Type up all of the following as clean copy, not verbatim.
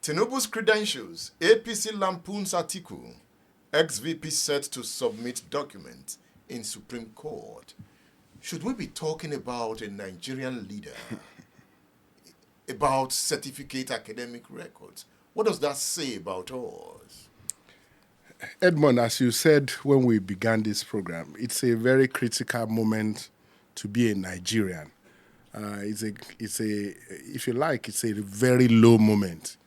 Tinubu's credentials, APC lampoons article, ex-VP set to submit documents in Supreme Court. Should we be talking about a Nigerian leader, about certificate academic records? What does that say about us? Edmond, as you said when we began this program, it's a very critical moment to be a Nigerian. If you like, it's a very low moment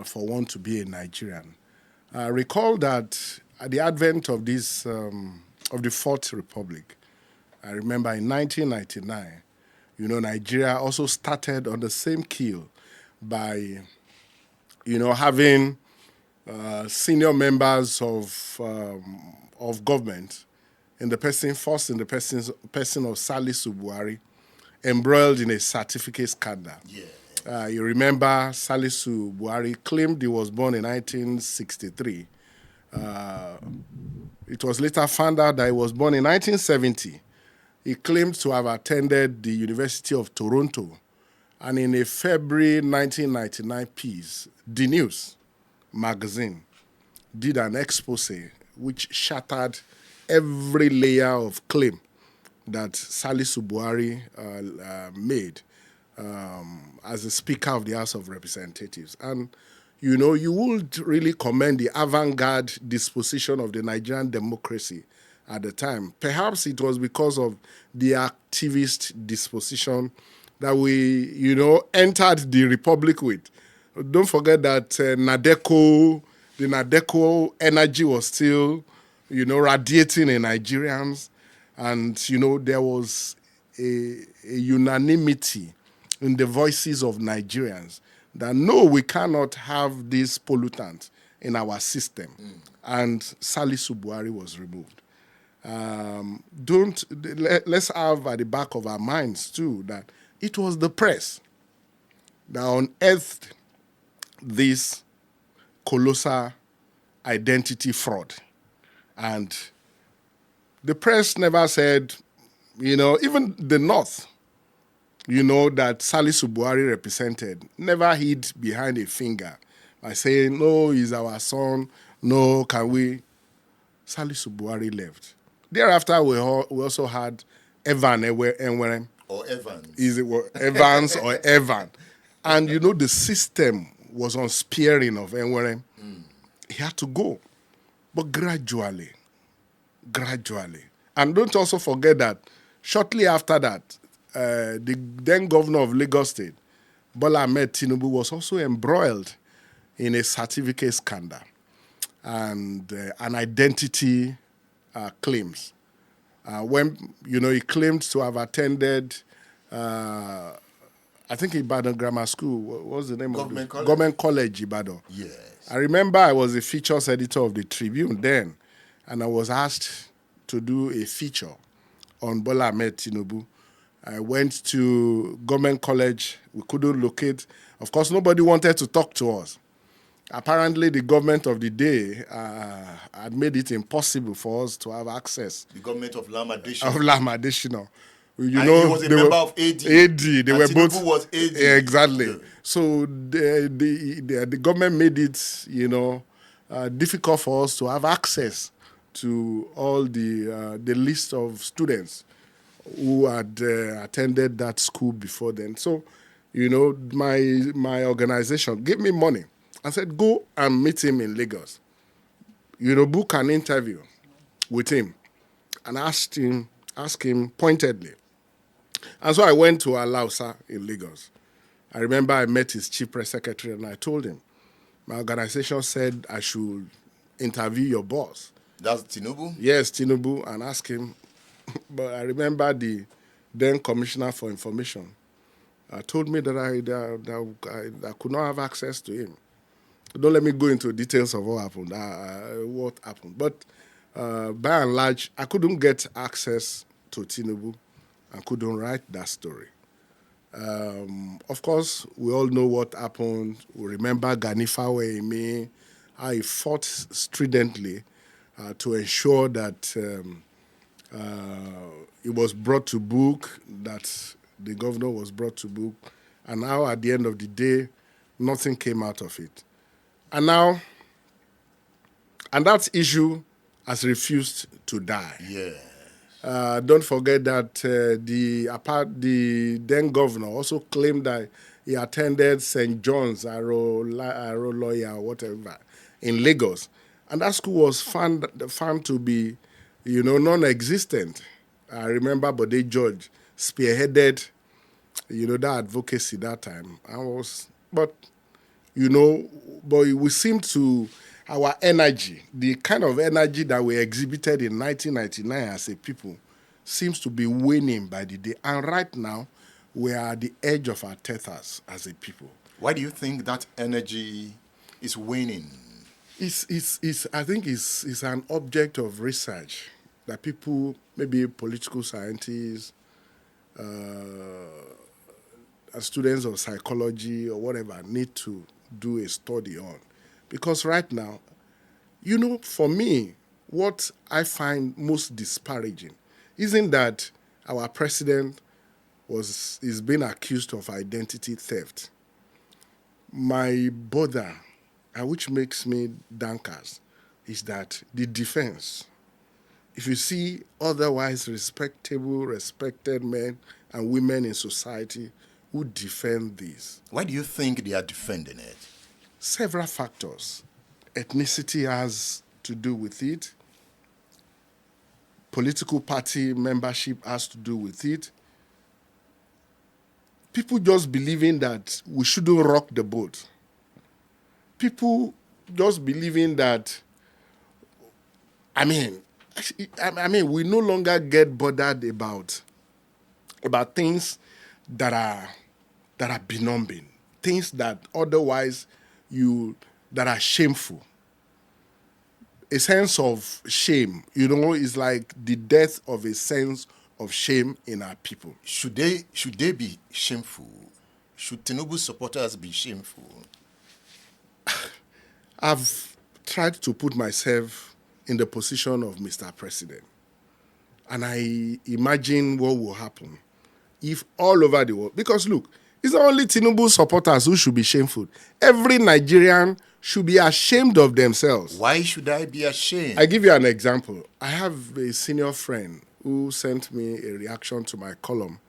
for one to be a Nigerian. Recall that at the advent of this, of the Fourth Republic, I remember in 1999, Nigeria also started on the same keel by, having senior members of government in the person of Salisu Buhari, embroiled in a certificate scandal. Yeah. You remember Salisu Buhari claimed he was born in 1963. It was later found out that he was born in 1970. He claimed to have attended the University of Toronto. And in a February 1999 piece, The News magazine did an expose which shattered every layer of claim that Salisu Buhari made as the Speaker of the House of Representatives. And, you would really commend the avant-garde disposition of the Nigerian democracy at the time. Perhaps it was because of the activist disposition that we, entered the republic with. Don't forget that the Nadeco energy was still, radiating in Nigerians. And, there was a unanimity in the voices of Nigerians that, no, we cannot have this pollutant in our system. And Salisu Buhari was removed. Let's have at the back of our minds, too, that it was the press that unearthed this colossal identity fraud. And the press never said, even the North, that Salisu Buhari represented, never hid behind a finger by saying, no, he's our son, no, can we? Salisu Buhari left. Thereafter, we also had Evan Enwerem. Or Evans. Evans or Evan. And, the system was on spearing of Enwerem. He had to go. But gradually. And don't also forget that shortly after that, the then governor of Lagos State, Bola Ahmed Tinubu, was also embroiled in a certificate scandal and an identity claims. When, he claimed to have attended, I think Ibadan Grammar School. What was the name Government of it? College. Government College, Ibadan. Yes. I remember I was a features editor of the Tribune then, and I was asked to do a feature on Bola Ahmed Tinubu. I went to Government College. We couldn't locate. Of course, nobody wanted to talk to us. Apparently, the government of the day had made it impossible for us to have access. The government of Lam Adesina. Of Lam Adesina. And he was a member of AD. AD. They were Tinubu both. was AD. Exactly. Yeah. So the government made it, difficult for us to have access to all the list of students who had attended that school before then. So, my organization gave me money and said, go and meet him in Lagos. Book an interview with him and ask him pointedly. And so I went to Alausa in Lagos. I remember I met his chief press secretary and I told him, my organization said I should interview your boss. That's Tinubu? Yes, Tinubu, and ask him. But I remember the then commissioner for information told me that I could not have access to him. Don't let me go into details of what happened. But by and large, I couldn't get access to Tinubu and couldn't write that story. Of course, we all know what happened. We remember Ganifa Wehime, how he fought stridently to ensure that it was brought to book, that the governor was brought to book, and now at the end of the day, nothing came out of it. And now, and that issue has refused to die. Yeah. Don't forget that the then governor also claimed that he attended St. John's Aro Lawyer or whatever in Lagos, and that school was found to be, non-existent. I remember Bode George spearheaded, that advocacy that time. But we seem to, our energy, the kind of energy that we exhibited in 1999 as a people, seems to be waning by the day. And right now, we are at the edge of our tethers as a people. Why do you think that energy is waning? I think it's an object of research that people, maybe political scientists, students of psychology or whatever, need to do a study on. Because right now, for me, what I find most disparaging isn't that our president is being accused of identity theft. My bother, and which makes me downcast, is that the defense, if you see otherwise respectable, respected men and women in society who defend this. Why do you think they are defending it? Several factors. Ethnicity has to do with it. Political party membership has to do with it. People just believing that we shouldn't rock the boat. People just believing that, we no longer get bothered about things that are benumbing, things that otherwise that are shameful. A sense of shame, is like the death of a sense of shame in our people. Should they be shameful? Should Tinubu supporters be shameful? I've tried to put myself in the position of Mr. President, and I imagine what will happen if all over the world, because look, it's not only Tinubu supporters who should be shameful. Every Nigerian should be ashamed of themselves. Why should I be ashamed? I give you an example. I have a senior friend who sent me a reaction to my column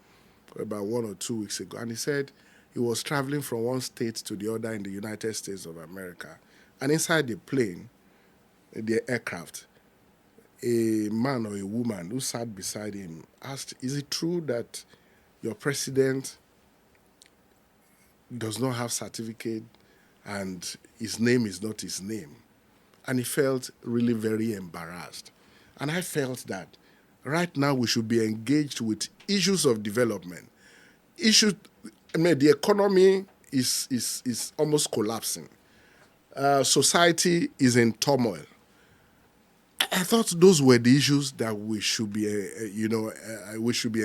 about 1 or 2 weeks ago, and he said he was traveling from one state to the other in the United States of America, and inside the plane, the aircraft, a man or a woman who sat beside him asked, "Is it true that your president does not have certificate and his name is not his name?" And he felt really very embarrassed. And I felt that right now we should be engaged with issues of development. The economy is almost collapsing. Society is in turmoil. I thought those were the issues that we should be,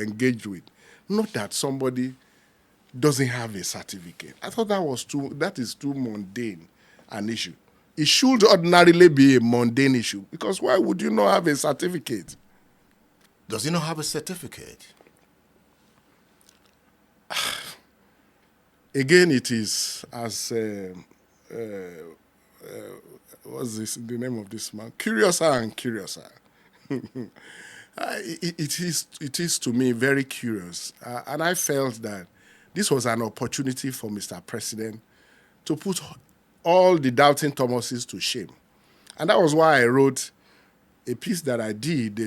engaged with. Not that somebody doesn't have a certificate. I thought that is too mundane an issue. It should ordinarily be a mundane issue, because why would you not have a certificate? Does he not have a certificate? Again, it is as what's the name of this man? Curiouser and curiouser. It is to me very curious, and I felt that this was an opportunity for Mr. President to put all the doubting Thomases to shame. And that was why I wrote a piece that I did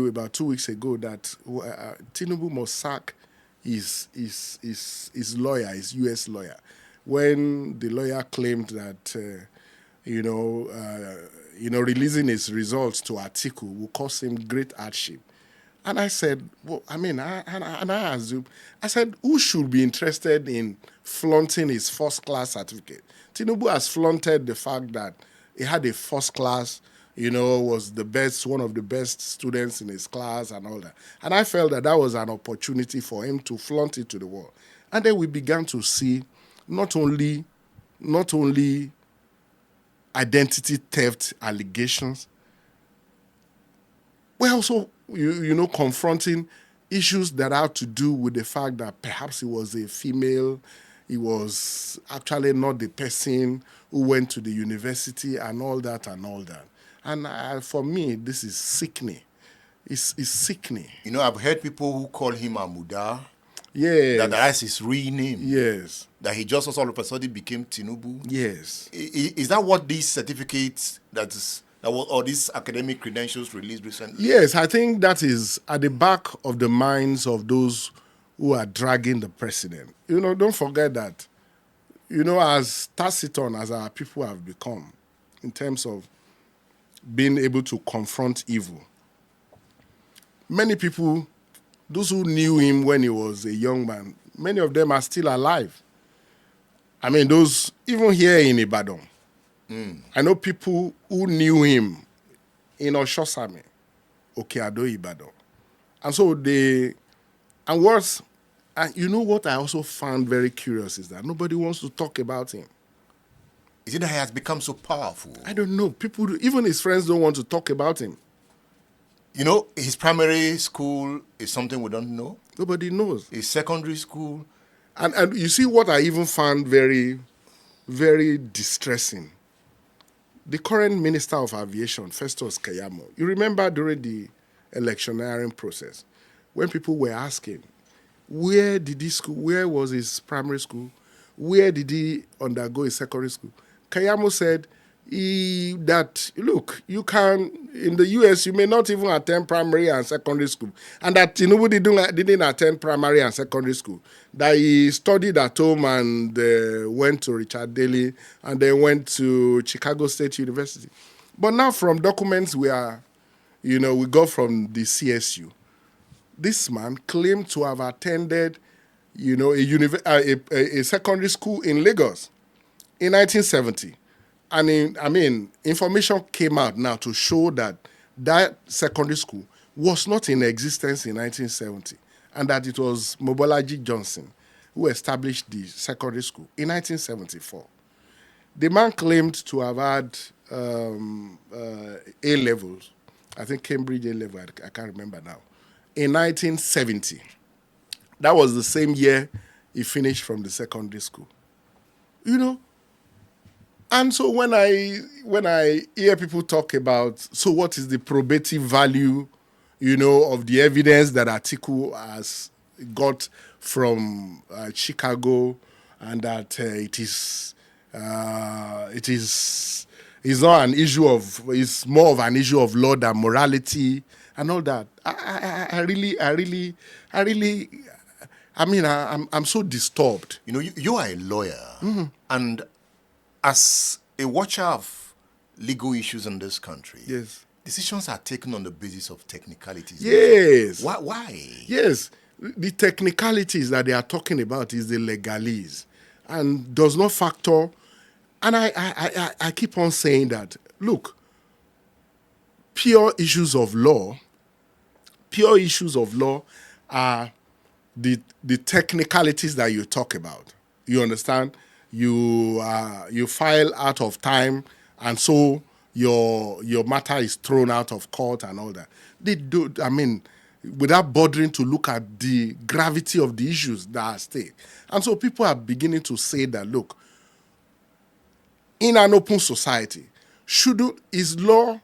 about 2 weeks ago, that Tinubu must sack his lawyer, his U.S. lawyer, when the lawyer claimed that releasing his results to Atiku will cause him great hardship. And I said, I assumed, who should be interested in flaunting his first-class certificate? Tinubu has flaunted the fact that he had a first class, was the best, one of the best students in his class and all that. And I felt that was an opportunity for him to flaunt it to the world. And then we began to see not only identity theft allegations, we're also, confronting issues that have to do with the fact that perhaps he was a female, he was actually not the person who went to the university and all that and all that. And for me, this is sickening. It's sickening. You know, I've heard people who call him Amuda. Yes. That's his real name. Yes. That he just all of a sudden became Tinubu. Yes. Is that what these certificates or these academic credentials released recently? Yes, I think that is at the back of the minds of those who are dragging the president. You know, don't forget that, you know, as taciturn as our people have become in terms of being able to confront evil, many people, those who knew him when he was a young man, many of them are still alive. I mean, those, even here in Ibadan, I know people who knew him in Oshosame, Okeado, Ibadan. And so and you know what I also found very curious is that nobody wants to talk about him. Is it that he has become so powerful? I don't know. People, even his friends don't want to talk about him. You know, his primary school is something we don't know. Nobody knows. His secondary school. And you see what I even found very, very distressing. The current Minister of Aviation, Festus Adedayo, you remember during the electioneering process, when people were asking, where was his primary school? Where did he undergo his secondary school? Adedayo said look, you can, in the US, you may not even attend primary and secondary school. And that Tinubu didn't attend primary and secondary school. That he studied at home and went to Richard Daley and then went to Chicago State University. But now from documents we got from the CSU, this man claimed to have attended, a secondary school in Lagos in 1970. And information came out now to show that secondary school was not in existence in 1970, and that it was Mobolaji Johnson who established the secondary school in 1974. The man claimed to have had A-levels, I think Cambridge A-level, I can't remember now, in 1970. That was the same year he finished from the secondary school. You know? And so when I hear people talk about, so what is the probative value, of the evidence that Atiku has got from Chicago, and that it's not an issue of, it's more of an issue of law than morality and all that. I'm so disturbed. You know, you are a lawyer, and as a watcher of legal issues in this country, yes, decisions are taken on the basis of technicalities. Yes. Why? Yes. The technicalities that they are talking about is the legalese and does not factor. And I keep on saying that, look, pure issues of law are the technicalities that you talk about. You understand? You file out of time, and so your matter is thrown out of court and all that. They do. Without bothering to look at the gravity of the issues that are at stake. And so people are beginning to say that, look, in an open society, is law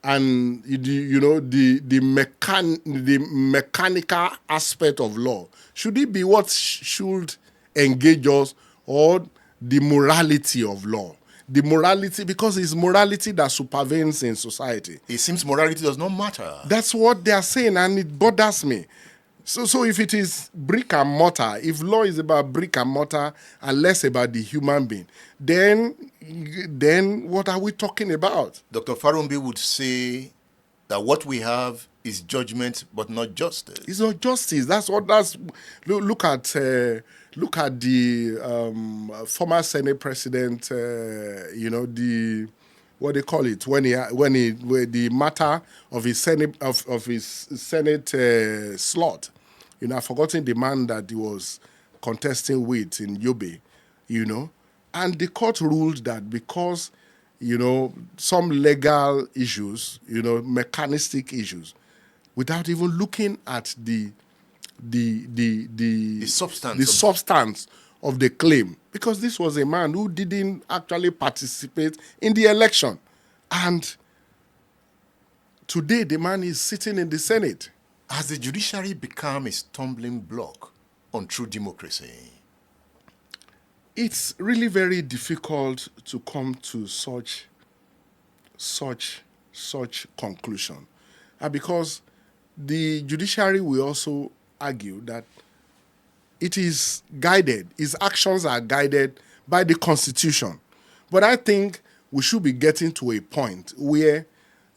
and the mechanical aspect of law, should it be what should engage us, or the morality of law? The morality, because it's morality that supervenes in society. It seems morality does not matter. That's what they are saying, and it bothers me. So if it is brick and mortar, if law is about brick and mortar and less about the human being, then what are we talking about? Dr. Farumbi would say that what we have is judgment, but not justice. It's not justice. Look at the former Senate president. What they call it when the matter of his Senate slot. I've forgotten the man that he was contesting with in Yobe. And the court ruled that because some legal issues, mechanistic issues, without even looking at the The substance. substance of the claim, because this was a man who didn't actually participate in the election, and today the man is sitting in the Senate. Has the judiciary become a stumbling block on true democracy? It's really very difficult to come to such conclusion, because the judiciary will also argue that it is guided, its actions are guided by the Constitution. But I think we should be getting to a point where,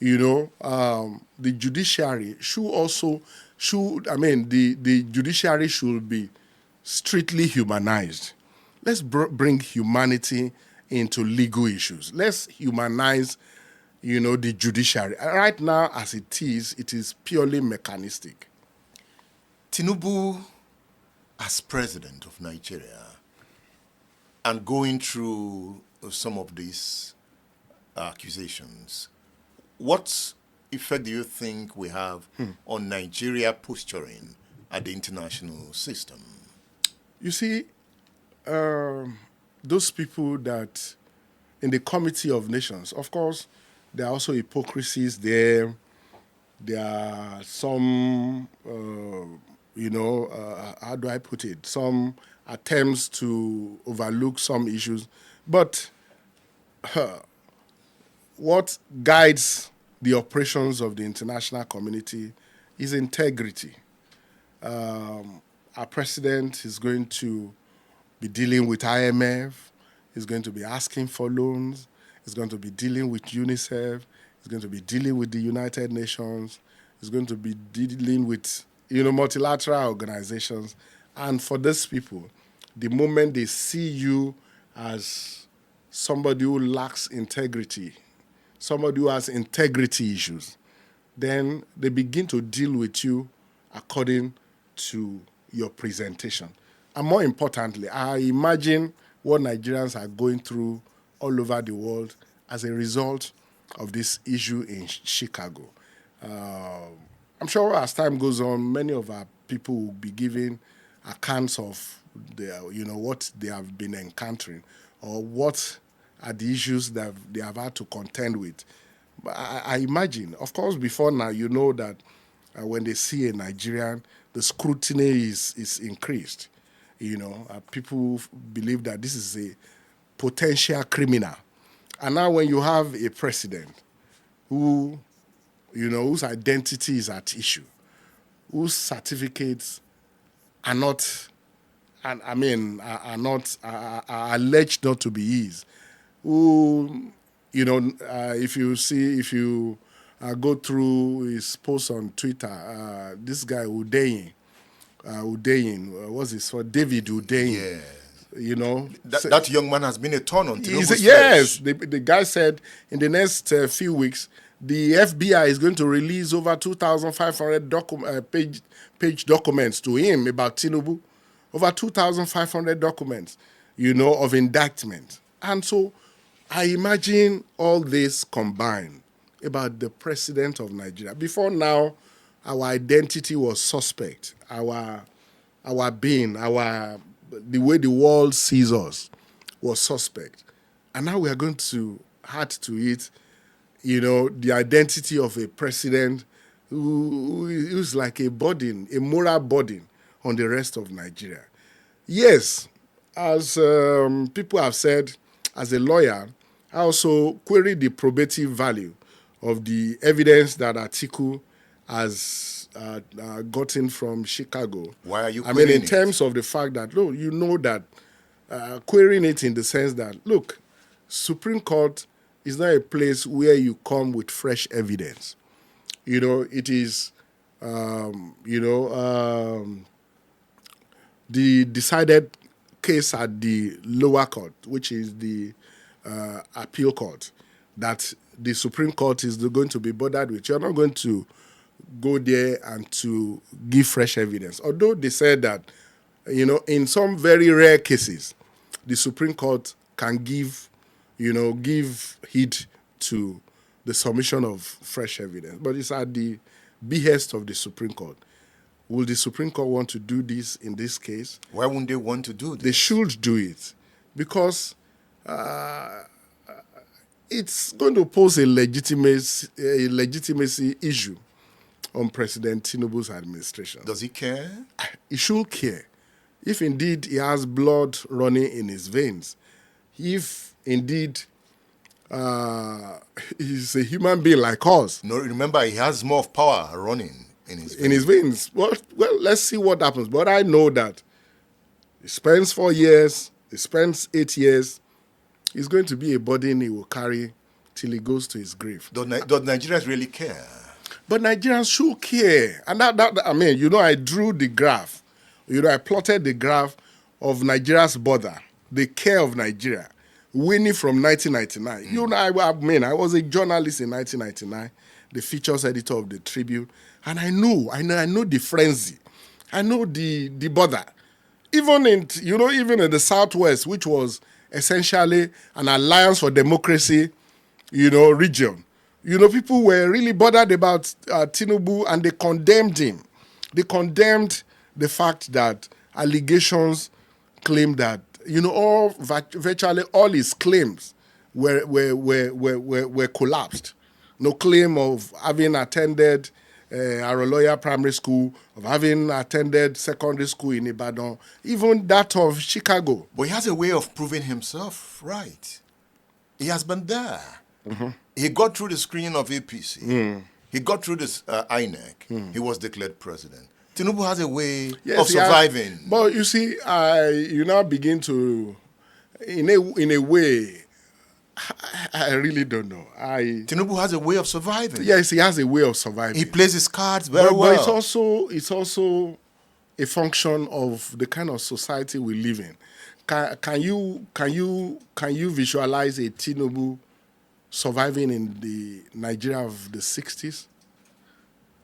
the judiciary the judiciary should be strictly humanized. Let's bring humanity into legal issues. Let's humanize, the judiciary. Right now, as it is purely mechanistic. Tinubu, as president of Nigeria, and going through some of these accusations, what effect do you think we have on Nigeria posturing at the international system? You see, those people that in the Committee of Nations, of course, there are also hypocrisies there. There are some, how do I put it? Some attempts to overlook some issues. But what guides the operations of the international community is integrity. Our president is going to be dealing with IMF. He's going to be asking for loans. He's going to be dealing with UNICEF. He's going to be dealing with the United Nations. He's going to be dealing with, multilateral organizations. And for these people, the moment they see you as somebody who lacks integrity, somebody who has integrity issues, then they begin to deal with you according to your presentation. And more importantly, I imagine what Nigerians are going through all over the world as a result of this issue in Chicago. I'm sure as time goes on, many of our people will be giving accounts of what they have been encountering, or what are the issues that they have had to contend with. But I imagine, of course, before now, that when they see a Nigerian, the scrutiny is increased. People believe that this is a potential criminal. And now when you have a president who, whose identity is at issue, whose certificates are not, are alleged not to be his, who, if you go through his posts on Twitter, this guy Hundeyin, what's his for? David Hundeyin. Yeah. That young man has been a thorn on Tinubu's yes, the guy said in the next few weeks, the FBI is going to release over 2,500 page documents to him about Tinubu. Over 2,500 documents, of indictment. And so I imagine all this combined about the president of Nigeria. Before now, our identity was suspect. Our being, the way the world sees us was suspect. And now we are going to add to it, the identity of a president who's like a burden, a moral burden on the rest of Nigeria. Yes, as people have said, as a lawyer, I also query the probative value of the evidence that Atiku has gotten from Chicago. Why are you querying in terms of the fact that, that querying it in the sense that, look, Supreme Court is not a place where you come with fresh evidence. It is, the decided case at the lower court, which is the appeal court, that the Supreme Court is going to be bothered with. You're not going to go there and to give fresh evidence. Although they said that, in some very rare cases, the Supreme Court can give heed to the submission of fresh evidence. But it's at the behest of the Supreme Court. Will the Supreme Court want to do this in this case? Why wouldn't they want to do this? They should do it because it's going to pose a legitimacy issue on President Tinubu's administration. Does he care? He should care. If indeed he has blood running in his veins, if indeed he's a human being like us. No, remember, he has more of power running in his veins. In his veins. Well, let's see what happens. But I know that he spends 4 years, he spends 8 years. It's going to be a burden he will carry till he goes to his grave. Does Nigerians really care? But Nigerians should care. And I drew the graph. I plotted the graph of Nigeria's border, the care of Nigeria, winning from 1999. I was a journalist in 1999, the features editor of the Tribune, and I know the frenzy. I know the border. Even in the Southwest, which was essentially an alliance for democracy, region. People were really bothered about Tinubu, and they condemned him. They condemned the fact that allegations claim that virtually all his claims were collapsed. No claim of having attended Aroloya Primary School, of having attended secondary school in Ibadan, even that of Chicago. But he has a way of proving himself right. He has been there. Mm-hmm. He got through the screening of APC. Mm. He got through this INEC. Mm. He was declared president. Tinubu has a way of surviving. But you see, you now begin to, in a way, I really don't know. Tinubu has a way of surviving. Yes, he has a way of surviving. He plays his cards very well. But it's also a function of the kind of society we live in. Can you visualize a Tinubu surviving in the Nigeria of the 60s?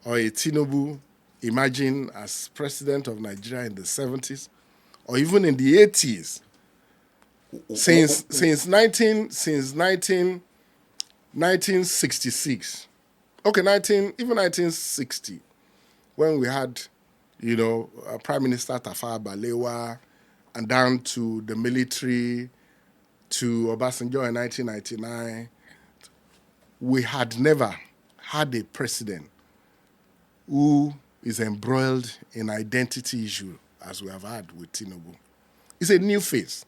Or a Tinubu imagine as president of Nigeria in the 70s? Or even in the 80s? Since 1966, even 1960, when we had, Prime Minister Tafawa Balewa, and down to the military, to Obasanjo in 1999, we had never had a president who is embroiled in identity issue as we have had with Tinubu. It's a new phase.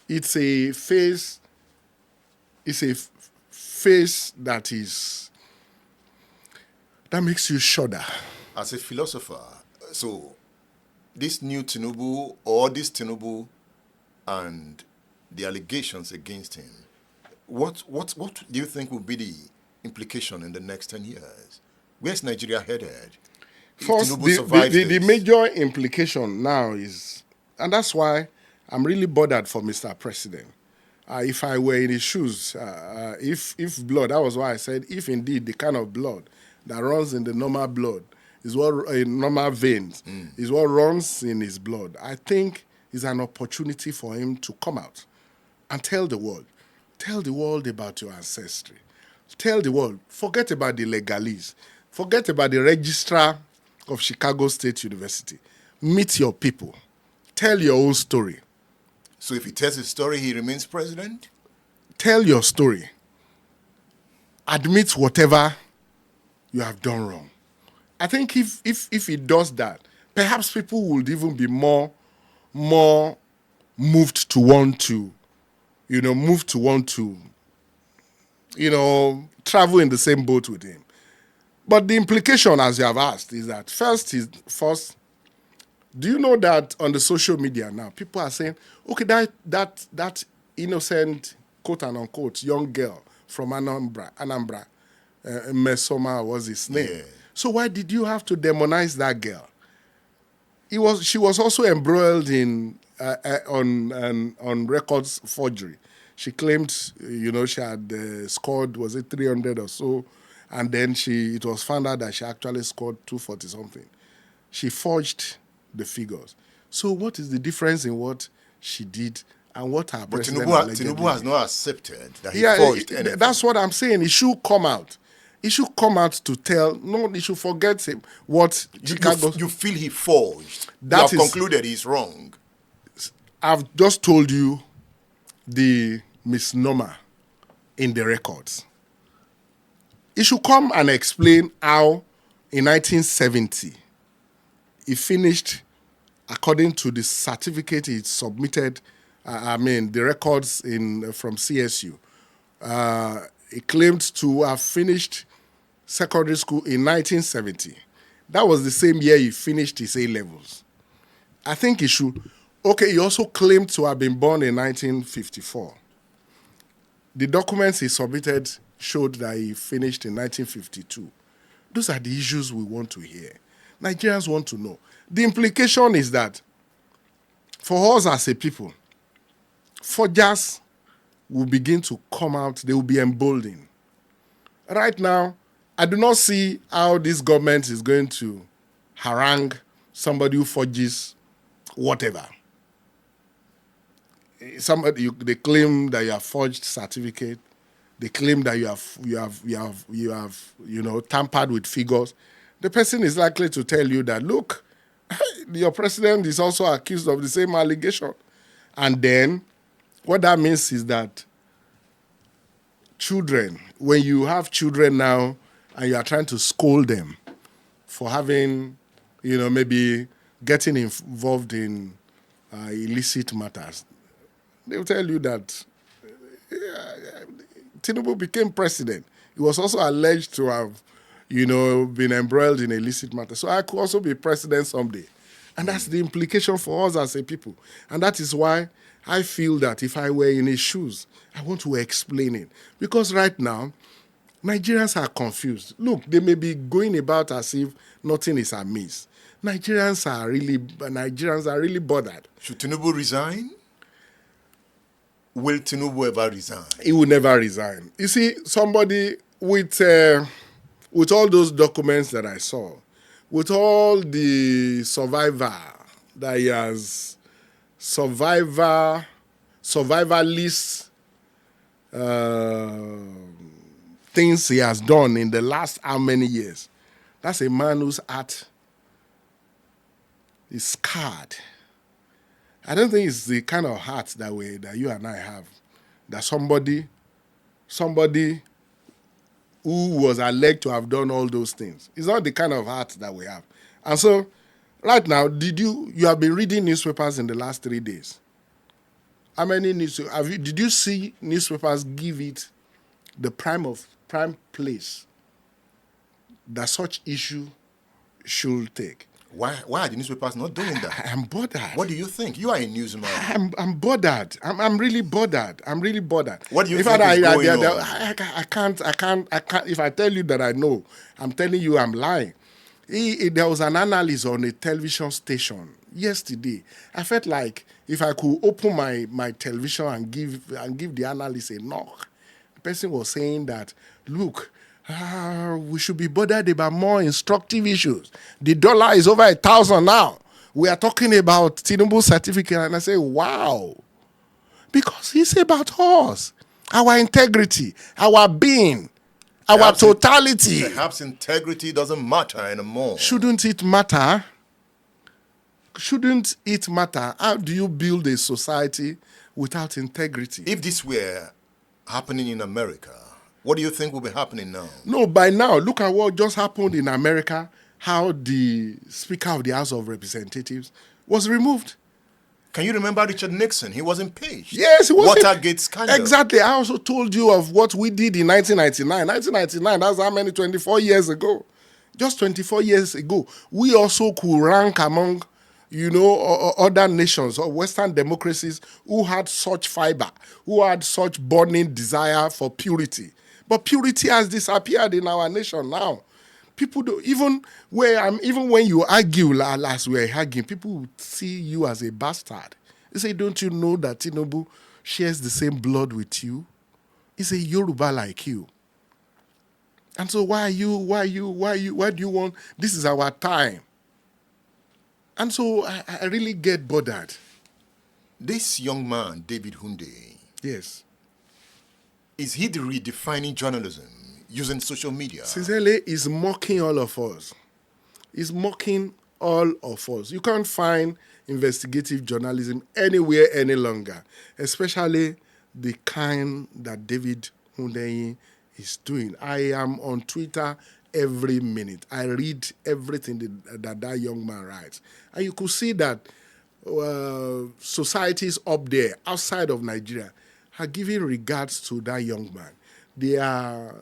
It's a phase that makes you shudder. As a philosopher, so this new Tinubu, or this Tinubu and the allegations against him, what do you think will be the implication in the next 10 years? Where's Nigeria headed? First, the major implication now is, and that's why I'm really bothered for Mr. President. If I were in his shoes, if blood, that was why I said, if indeed the kind of blood that runs in the normal blood is what in normal veins is what runs in his blood, I think is an opportunity for him to come out and tell the world about your ancestry. Tell the world, forget about the legalese, forget about the registrar of Chicago State University. Meet your people. Tell your own story. So if he tells his story, he remains president? Tell your story. Admit whatever you have done wrong. I think if he does that, perhaps people would even be more moved to want to, travel in the same boat with him. But the implication, as you have asked, is that first, do you know that on the social media now, people are saying, okay, that innocent, quote and unquote, young girl from Anambra, Mesoma was his name. Yeah. So why did you have to demonize that girl? She was also embroiled in on records forgery. She claimed, she had scored, was it 300 or so, and then it was found out that she actually scored 240 something. She forged the figures. So what is the difference in what she did and what her president Tinubu has not accepted that he forged anything. That's what I'm saying. It should come out. He should come out to tell. No, he should forget him. What Chicago. You feel he forged. That you is- have concluded he's wrong. I've just told you the misnomer in the records. He should come and explain how in 1970 he finished, according to the certificate he submitted, the records from CSU. He claimed to have finished secondary school in 1970. That was the same year he finished his A-levels. I think he should. Okay, he also claimed to have been born in 1954. The documents he submitted showed that he finished in 1952. Those are the issues we want to hear. Nigerians want to know. The implication is that for us as a people, forgers will begin to come out, they will be emboldened. Right now, I do not see how this government is going to harangue somebody who forges whatever. They claim that you have forged certificate. They claim that you have tampered with figures. The person is likely to tell you that, look, your president is also accused of the same allegation. And then what that means is that children, when you have children now and you are trying to scold them for having, maybe getting involved in illicit matters, they will tell you that Tinubu became president. He was also alleged to have, been embroiled in illicit matters. So I could also be president someday. And that's the implication for us as a people. And that is why I feel that if I were in his shoes, I want to explain it. Because right now, Nigerians are confused. Look, they may be going about as if nothing is amiss. Nigerians are really bothered. Should Tinubu resign? Will Tinubu ever resign? He will never resign. You see, somebody with all those documents that I saw, with all the survivalist things he has done in the last how many years, that's a man whose heart is scarred. I don't think it's the kind of heart that you and I have. That somebody who was alleged to have done all those things. It's not the kind of heart that we have. And so, right now, you have been reading newspapers in the last 3 days? How many did you see newspapers give it the prime place that such issue should take? Why are the newspapers not doing that? I'm bothered. What do you think? You are a newsman. I'm bothered. I'm really bothered. What do you think is going on? I can't. If I tell you that I know, I'm telling you I'm lying. There was an analyst on a television station yesterday. I felt like if I could open my television and give the analyst a knock, the person was saying that, look, we should be bothered about more instructive issues. The dollar is over 1,000 now. We are talking about Tinubu certificate, and I say, wow. Because it's about us, our integrity, our being, our totality. Perhaps integrity doesn't matter anymore. Shouldn't it matter? Shouldn't it matter? How do you build a society without integrity? If this were happening in America, what do you think will be happening now? No, by now, look at what just happened in America, how the Speaker of the House of Representatives was removed. Can you remember Richard Nixon? He was impeached. Yes, he was. Watergate scandal. Exactly. I also told you of what we did in 1999. 1999, that's how many? 24 years ago. Just 24 years ago. We also could rank among, other nations or Western democracies who had such fiber, who had such burning desire for purity. But purity has disappeared in our nation now. People do, even when you argue, as we're arguing, people would see you as a bastard. They say, don't you know that Tinubu shares the same blood with you? He's a Yoruba like you. And so why do you want, this is our time. And so I really get bothered. This young man, David Hundeyin, Yes. is he the redefining journalism using social media. Sincerely, is mocking all of us. Is mocking all of us. You can't find investigative journalism anywhere any longer, especially the kind that David Hundeyin is doing. I am on Twitter every minute. I read everything that young man writes. And you could see that societies up there, outside of Nigeria, are giving regards to that young man. They are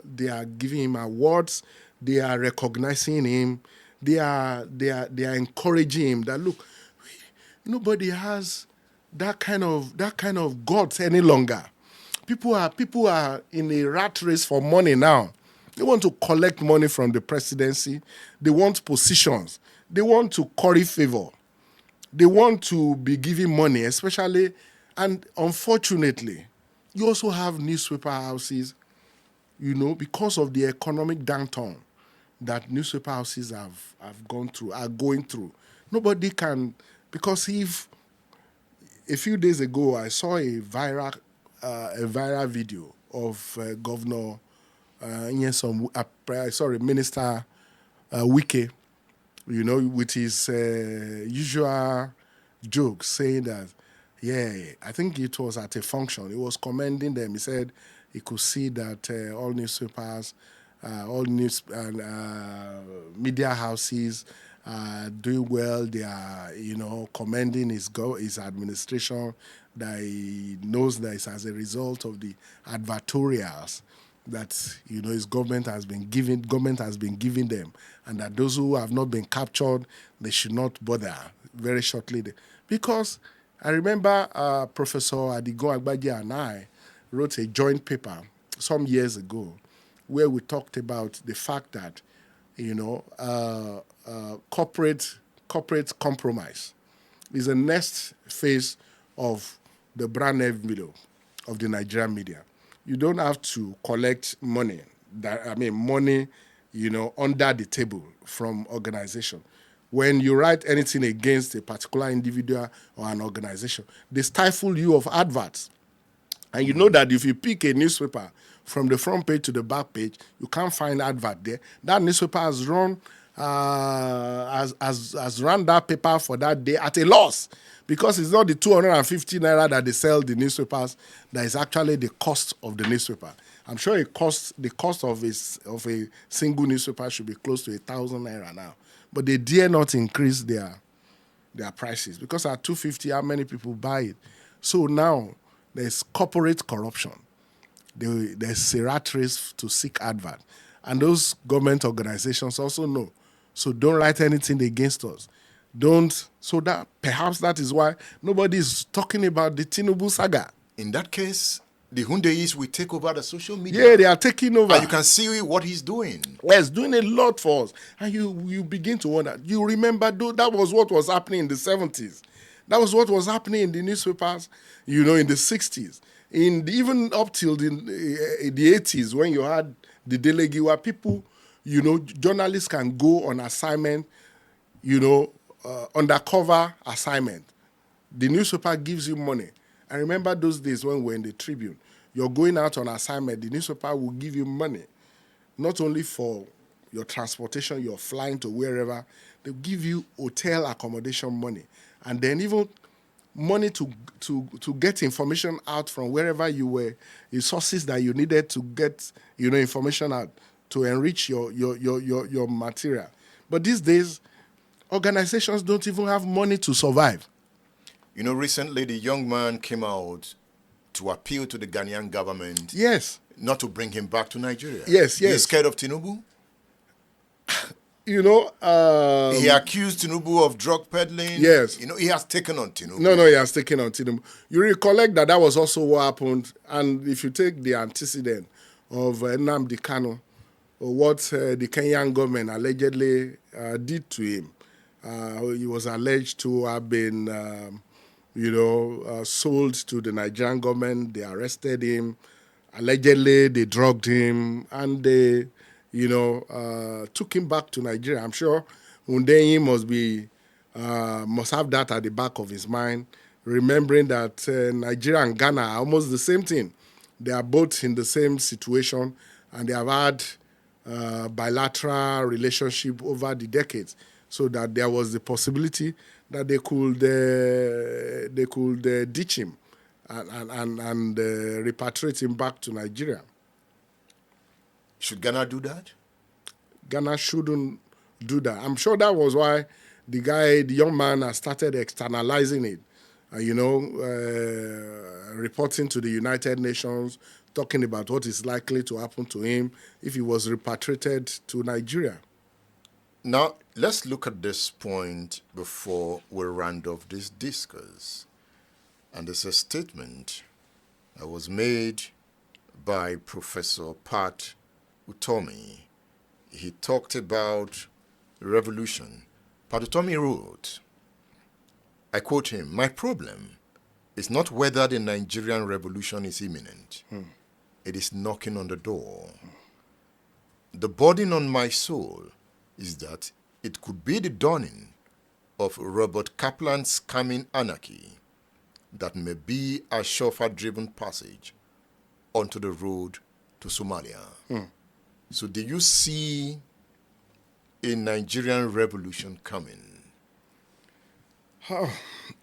giving him awards. They are recognizing him. They are encouraging him that, look, nobody has that kind of guts any longer. People are in a rat race for money now. They want to collect money from the presidency. They want positions. They want to curry favor. They want to be giving money, especially, and unfortunately, you also have newspaper houses, because of the economic downturn that newspaper houses are going through. Nobody can, because if a few days ago I saw a viral video of Governor Minister Wike, with his usual joke, saying that, I think it was at a function. He was commending them. He said he could see that all newspapers, all news media houses are doing well. They are, commending his administration, that he knows that it's as a result of the advertorials that his government has been giving them, and that those who have not been captured, they should not bother. Very shortly, because I remember Professor Adigun Agbaje and I wrote a joint paper some years ago where we talked about the fact that corporate compromise is the next phase of the brand envelope of the Nigerian media. You don't have to collect money, under the table from organization. When you write anything against a particular individual or an organization, they stifle you of adverts. And you know that if you pick a newspaper from the front page to the back page, you can't find advert there. That newspaper has run that paper for that day at a loss, because it's not the 250 naira that they sell the newspapers that is actually the cost of the newspaper. I'm sure the cost of a single newspaper should be close to 1,000 naira now, but they dare not increase their prices, because at 250, how many people buy it? So now there's corporate corruption. There's a rat race to seek advert, and those government organizations also know. So don't write anything against us. Don't. So that perhaps that is why nobody is talking about the Tinubu saga. In that case, the Hundeyis will take over the social media. Yeah, they are taking over. And you can see what he's doing. Yes, doing a lot for us. And you begin to wonder. You remember, that was what was happening in the 70s. That was what was happening in the newspapers, in the 60s. Even up till the 80s, when you had the delegate, where people, journalists can go on assignment, undercover assignment. The newspaper gives you money. I remember those days when we were in the Tribune. You're going out on assignment, the newspaper will give you money, not only for your transportation, you're flying to wherever, they'll give you hotel accommodation money, and then even money to get information out from wherever you were, the sources that you needed to get information out to enrich your material. But these days, organizations don't even have money to survive. Recently the young man came out to appeal to the Ghanaian government. Yes. Not to bring him back to Nigeria. Yes. You're scared of Tinubu? He accused Tinubu of drug peddling. Yes. He has taken on Tinubu. No, he has taken on Tinubu. You recollect that was also what happened. And if you take the antecedent of Nnamdi Kanu, or what the Kenyan government allegedly did to him, he was alleged to have been, sold to the Nigerian government. They arrested him. Allegedly, they drugged him, and they took him back to Nigeria. I'm sure Hundeyin must have that at the back of his mind, remembering that Nigeria and Ghana are almost the same thing. They are both in the same situation, and they have had bilateral relationship over the decades, so that there was the possibility that they could ditch him and repatriate him back to Nigeria. Should Ghana do that? Ghana shouldn't do that. I'm sure that was why the young man, has started externalizing it. Reporting to the United Nations, talking about what is likely to happen to him if he was repatriated to Nigeria. Now, let's look at this point before we round off this discourse. And it's a statement that was made by Professor Pat Utomi. He talked about revolution. Pat Utomi wrote, I quote him, "My problem is not whether the Nigerian revolution is imminent. It is knocking on the door. The burden on my soul is that it could be the dawning of Robert Kaplan's coming anarchy that may be a chauffeur-driven passage onto the road to Somalia." So do you see a Nigerian revolution coming?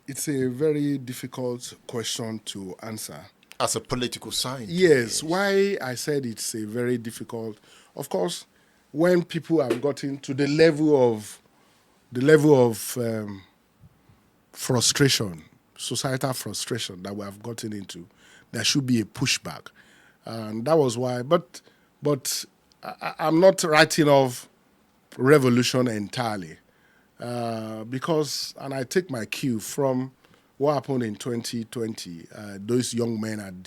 It's a very difficult question to answer. As a political scientist? Yes, why I said it's a very difficult. Of course, when people have gotten to the level of frustration, societal frustration that we have gotten into, there should be a pushback, and that was why. But I'm not writing off revolution entirely, because, and I take my cue from what happened in 2020. Those young men at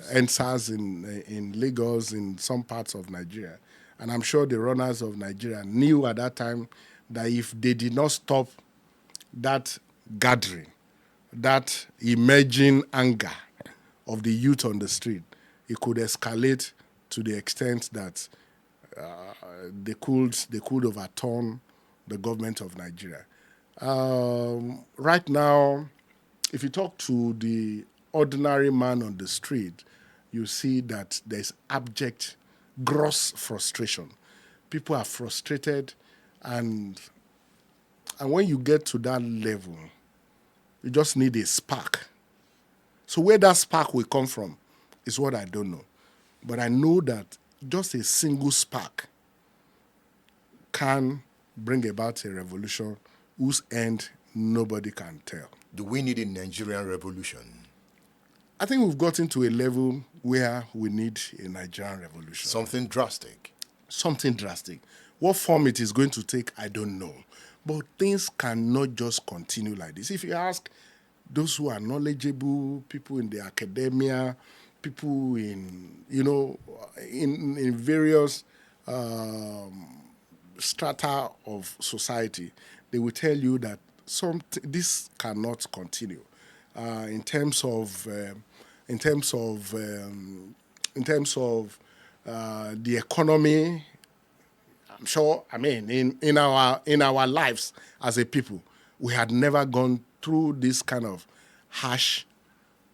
NSAS in Lagos, in some parts of Nigeria, and I'm sure the runners of Nigeria knew at that time that if they did not stop that gathering, that emerging anger of the youth on the street, it could escalate to the extent that they could overturn the government of Nigeria. Right now, if you talk to the ordinary man on the street, you see that there's abject, gross frustration. People are frustrated, and when you get to that level, you just need a spark. So where that spark will come from is what I don't know. But I know that just a single spark can bring about a revolution whose end nobody can tell. Do we need a Nigerian revolution? I think we've gotten to a level where we need a Nigerian revolution. Something drastic. Something drastic. What form it is going to take, I don't know. But things cannot just continue like this. If you ask those who are knowledgeable, people in the academia, people in various strata of society, they will tell you that this cannot continue. In terms of the economy, I'm sure. I mean, in our lives as a people, we had never gone through this kind of harsh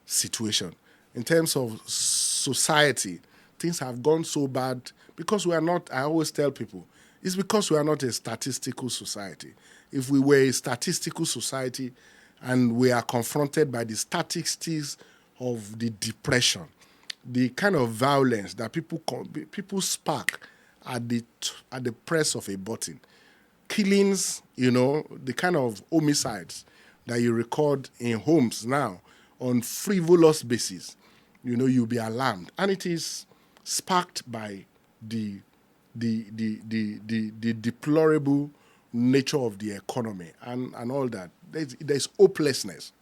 situation. In terms of society, things have gone so bad because we are not. I always tell people, it's because we are not a statistical society. If we were a statistical society, and we are confronted by the statistics of the depression, the kind of violence that people spark at the press of a button, killings, the kind of homicides that you record in homes now on frivolous basis, you'll be alarmed, and it is sparked by the deplorable nature of the economy and all that. There's hopelessness.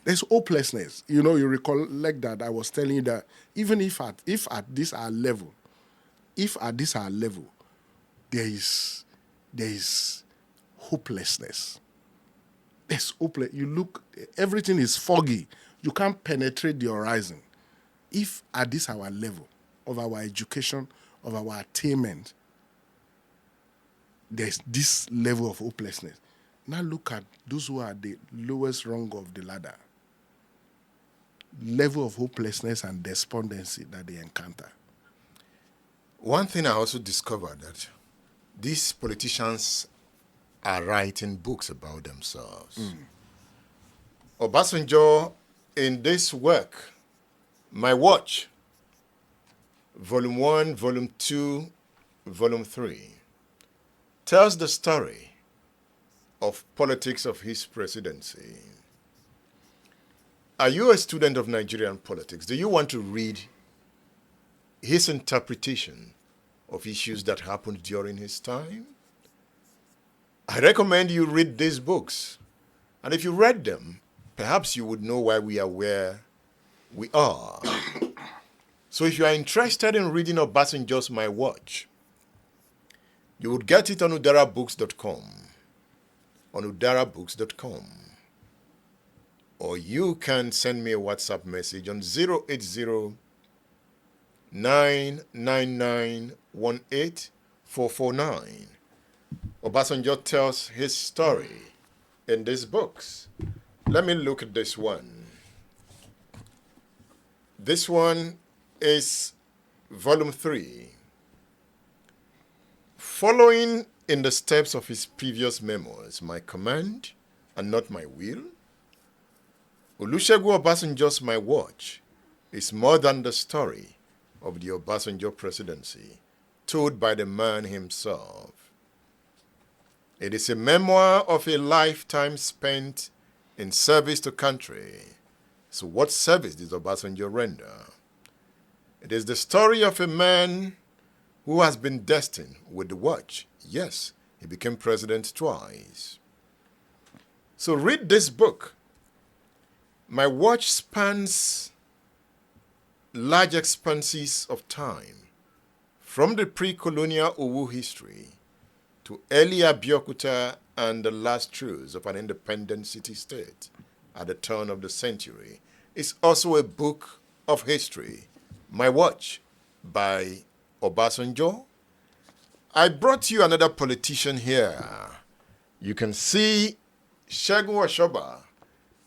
There's hopelessness. You recollect that I was telling you that even if at this our level, there is hopelessness. There's hopeless. You look, everything is foggy. You can't penetrate the horizon. If at this our level of our education, of our attainment, there's this level of hopelessness. Now look at those who are the lowest rung of the ladder. Level of hopelessness and despondency that they encounter. One thing I also discovered that these politicians are writing books about themselves. Obasanjo, in this work, My Watch, Volume 1, Volume 2, Volume 3, tells the story of politics of his presidency. Are you a student of Nigerian politics? Do you want to read his interpretation of issues that happened during his time? I recommend you read these books. And if you read them, perhaps you would know why we are where we are. So if you are interested in reading Obasanjo's My Watch, you would get it on udarabooks.com. On udarabooks.com. Or you can send me a WhatsApp message on 080 999 18449. Obasanjo tells his story in these books. Let me look at this one. This one is Volume 3. Following in the steps of his previous memoirs, My Command and Not My Will, Olusegun Obasanjo's My Watch is more than the story of the Obasanjo presidency told by the man himself. It is a memoir of a lifetime spent in service to country. So what service did Obasanjo render? It is the story of a man who has been destined with the watch. Yes, he became president twice. So read this book. My Watch spans large expanses of time, from the pre-colonial Owu history to early Abeokuta and the last truths of an independent city-state at the turn of the century. It's also a book of history, My Watch, by Obasanjo. I brought you another politician here. You can see Segun Oshoba,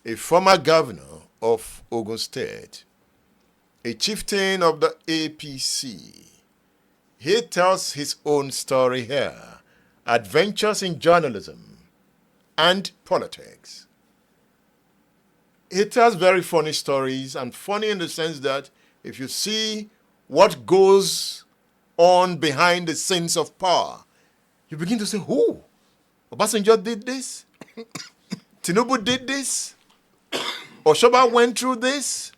a former governor of Ogun State, a chieftain of the APC. He tells his own story here, adventures in journalism and politics. He tells very funny stories, and funny in the sense that if you see what goes on behind the scenes of power, you begin to say, who? Obasanjo did this? Tinubu did this? Oshoba went through this?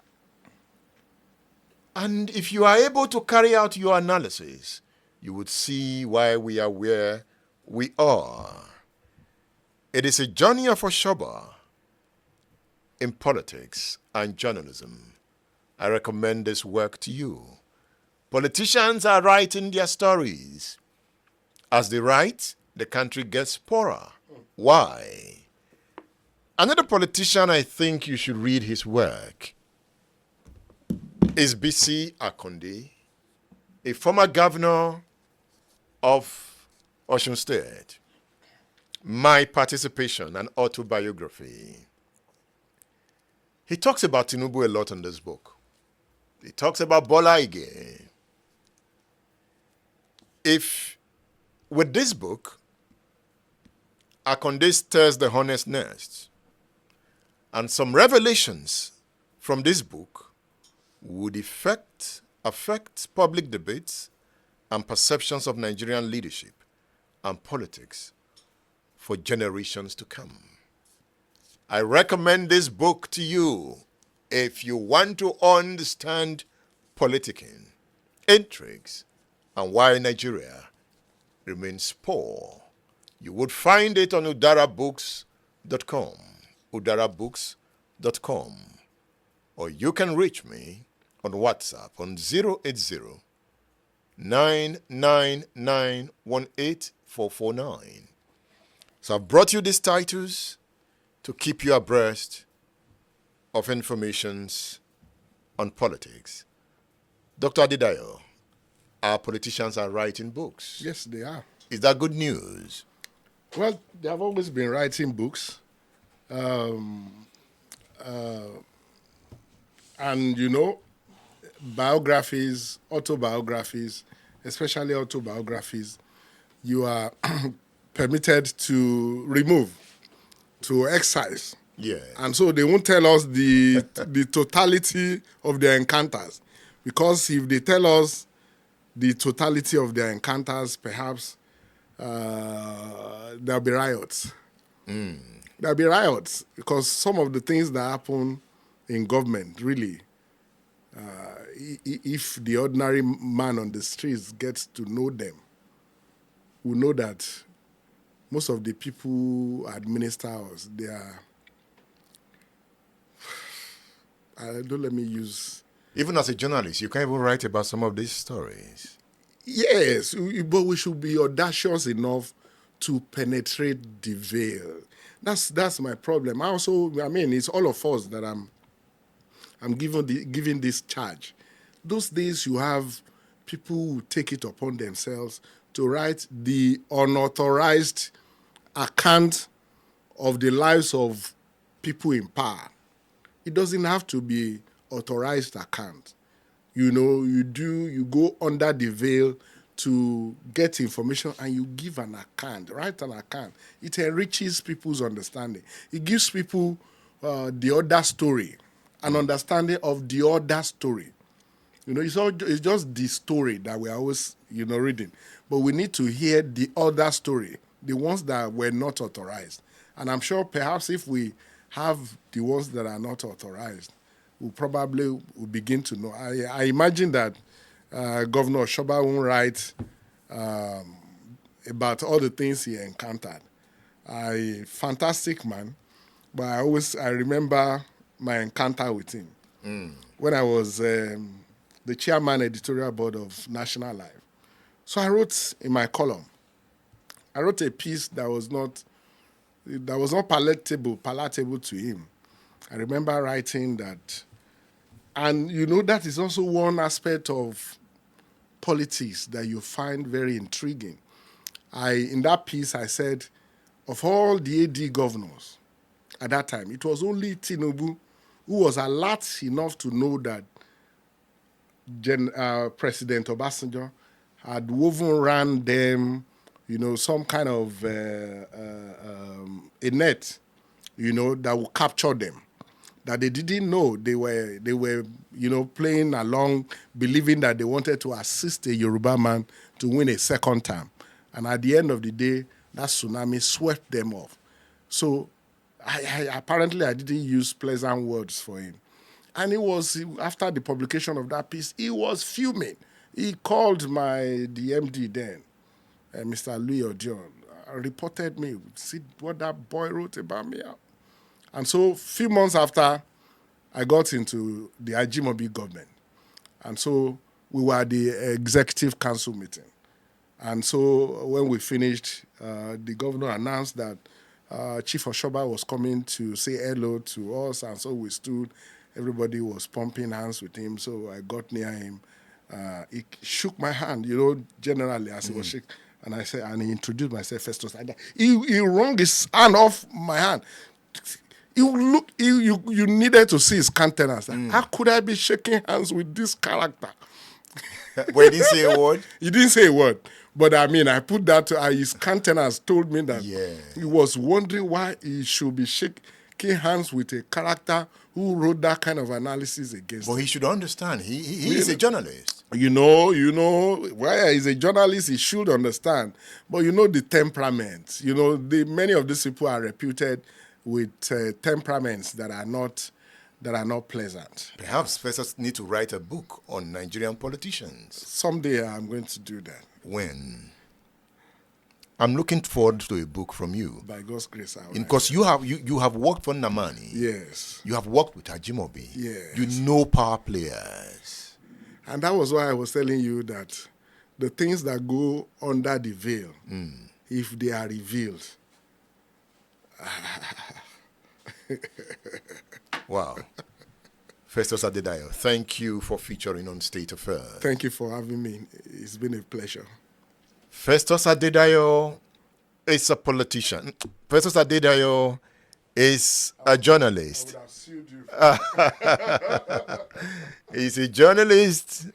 And if you are able to carry out your analysis, you would see why we are where we are. It is a journey of Oshoba in politics and journalism. I recommend this work to you. Politicians are writing their stories. As they write, the country gets poorer. Why? Another politician I think you should read his work is B.C. Akonde, a former governor of Osun State. My participation and autobiography. He talks about Tinubu a lot in this book. He talks about Bola Ige. With this book, Akonde stirs the hornet's nest, and some revelations from this book would affect public debates and perceptions of Nigerian leadership and politics for generations to come. I recommend this book to you if you want to understand politicking, intrigues, and why Nigeria remains poor. You would find it on udarabooks.com, udarabooks.com, or you can reach me on WhatsApp on 080 999 18449. So I've brought you these titles to keep you abreast of informations on politics. Dr. Adedayo, our politicians are writing books. Yes, they are. Is that good news? Well, they have always been writing books. And, biographies, autobiographies, especially autobiographies, you are permitted to remove, to excise. Yes. And so they won't tell us the totality of their encounters. Because if they tell us the totality of their encounters, perhaps there'll be riots. There'll be riots because some of the things that happen in government, really, if the ordinary man on the streets gets to know them, will know that most of the people who administer us, they are, don't let me use... Even as a journalist, you can't even write about some of these stories. Yes, but we should be audacious enough to penetrate the veil. That's my problem. It's all of us that I'm giving this charge. Those days you have people who take it upon themselves to write the unauthorized account of the lives of people in power. It doesn't have to be authorized account. You go under the veil to get information and you give an account, write an account. It enriches people's understanding. It gives people the other story, an understanding of the other story. It's just the story that we're always, reading. But we need to hear the other story, the ones that were not authorized. And I'm sure perhaps if we have the ones that are not authorized, we probably will begin to know. I imagine that Governor Shoba won't write about all the things he encountered. A fantastic man, but I remember my encounter with him when I was the chairman editorial board of National Life. So I wrote in my column, I wrote a piece that was not palatable to him. I remember writing that, and that is also one aspect of politics that you find very intriguing. In that piece, I said, of all the AD governors at that time, it was only Tinubu who was alert enough to know that President Obasanjo had woven around them, some kind of a net, that would capture them. That they didn't know they were playing along, believing that they wanted to assist a Yoruba man to win a second term. And at the end of the day, that tsunami swept them off. So apparently I didn't use pleasant words for him. And after the publication of that piece, he was fuming. He called the MD then, Mr. Louis Odion, reported me, see what that boy wrote about me. And so a few months after, I got into the Ajimobi government. And so we were at the executive council meeting. And so when we finished, the governor announced that Chief Oshoba was coming to say hello to us. And so we stood. Everybody was pumping hands with him. So I got near him. He shook my hand, generally as he was shaking. And I said, and he introduced myself, Festus Adedayo. He wrung his hand off my hand. You needed to see his countenance. How could I be shaking hands with this character? But he didn't say a word? He didn't say a word. But I put that to his countenance told me that he was wondering why he should be shaking hands with a character who wrote that kind of analysis against him. But he should understand. He is a journalist. Why he's a journalist, he should understand. But the temperament. Many of these people are reputed with temperaments that are not pleasant. Perhaps Festus need to write a book on Nigerian politicians. Someday I'm going to do that. When? I'm looking forward to a book from you. By God's grace, I will. Because you have worked for Namani. Yes. You have worked with Ajimobi. Yes. You know power players. And that was why I was telling you that the things that go under the veil, if they are revealed. Wow. Festus Adedayo, thank you for featuring on State Affairs. Thank you for having me. It's been a pleasure. Festus Adedayo is a politician. Festus Adedayo is a journalist. I would have sued you. He's a journalist.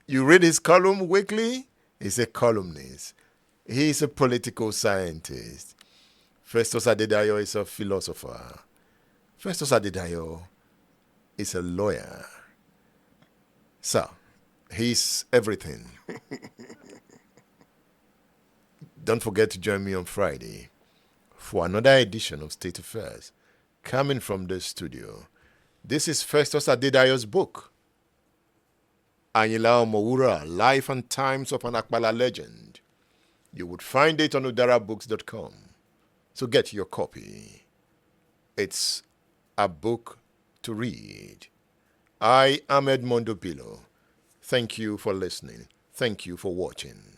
You read his column weekly? He's a columnist. He's a political scientist. Festus Adedayo is a philosopher. Festus Adedayo is a lawyer. So, he's everything. Don't forget to join me on Friday for another edition of State Affairs, coming from the studio. This is Festus Adedayo's book, Ayinla Omowura, Life and Times of an Apala Legend. You would find it on udarabooks.com. So get your copy. It's a book to read. I am Edmondo Bilo. Thank you for listening. Thank you for watching.